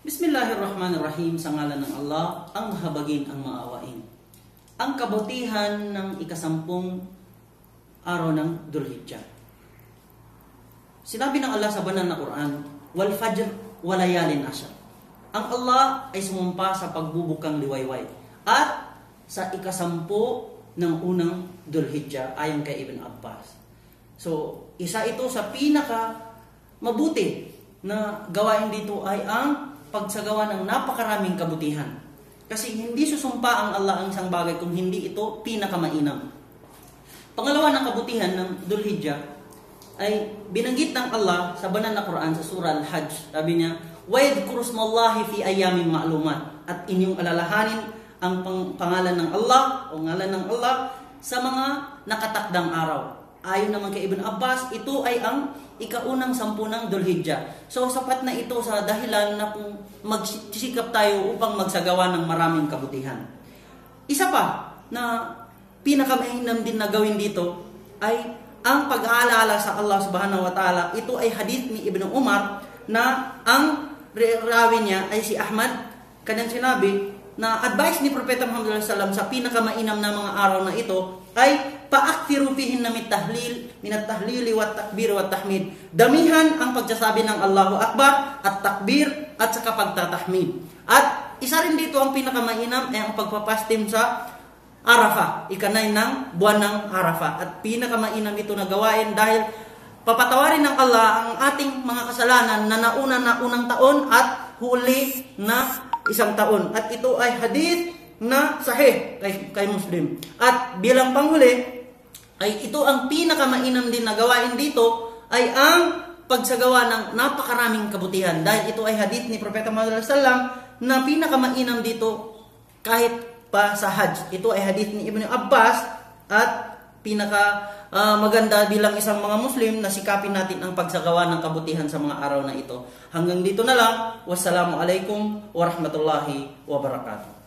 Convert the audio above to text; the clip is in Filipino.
Bismillahirrahmanirrahim, sa ngalan ng Allah, ang mahabagin ang maawain. Ang kabutihan ng ikasampung araw ng Dhul-Hijjah. Sinabi ng Allah sa banal na Quran, wal fajr walayalin ashr. Ang Allah ay sumumpa sa pagbubukang liwayway at sa ikasampu ng unang Dhul-Hijjah ayon kay Ibn Abbas. So, isa ito sa pinaka mabuti na gawain dito ay ang pagsagawa ng napakaraming kabutihan. Kasi hindi susumpa ang Allah ang isang bagay kung hindi ito pinakamainam. Pangalawa na kabutihan ng Dhul-Hijjah ay binanggit ng Allah sa banal na Quran sa surah Al-Hajj. Sabi niya, وَيَذْكُرُ اسْمَ اللَّهِ فِي أَيَّامٍ مَعْلُومَاتٍ. At inyong alalahanin ang pangalan ng Allah o ngalan ng Allah sa mga nakatakdang araw. Ayon naman kay Ibn Abbas, ito ay ang ikaunang 10 ng Dhul-Hijjah. So sapat na ito sa dahilan na kung magsisikap tayo upang magsagawa ng maraming kabutihan. Isa pa na pinakamainam din na gawin dito ay ang pag-aalala sa Allah subhanahu wa ta'ala. Ito ay hadith ni Ibn Umar na ang rawi niya ay si Ahmad. Kanyang sinabi na advice ni Propeta Muhammad SAW sa pinakamainam na mga araw na ito ay pa'aktiru fihin na minat tahlili wat takbir wat tahmid. Damihan ang pagsasabi ng Allahu Akbar at takbir at saka pagtatahmid. At isa rin dito ang pinakamainam ay ang pagpapastim sa Arafah, ikanay ng buwan ng Arafah. At pinakamainam ito na gawain dahil papatawarin ng Allah ang ating mga kasalanan na nauna na unang taon at huli na isang taon. At ito ay hadith na sahih kay Muslim. At bilang panghuli, ay ito ang pinakamainam din na gawain dito ay ang pagsagawa ng napakaraming kabutihan. Dahil ito ay hadith ni Propeta Muhammad SAW na pinakamainam dito kahit pa sa Hajj. Ito ay hadith ni Ibn Abbas at pinaka maganda bilang isang mga Muslim na sikapin natin ang pagsagawa ng kabutihan sa mga araw na ito. Hanggang dito na lang. Wassalamualaikum warahmatullahi wabarakatuh.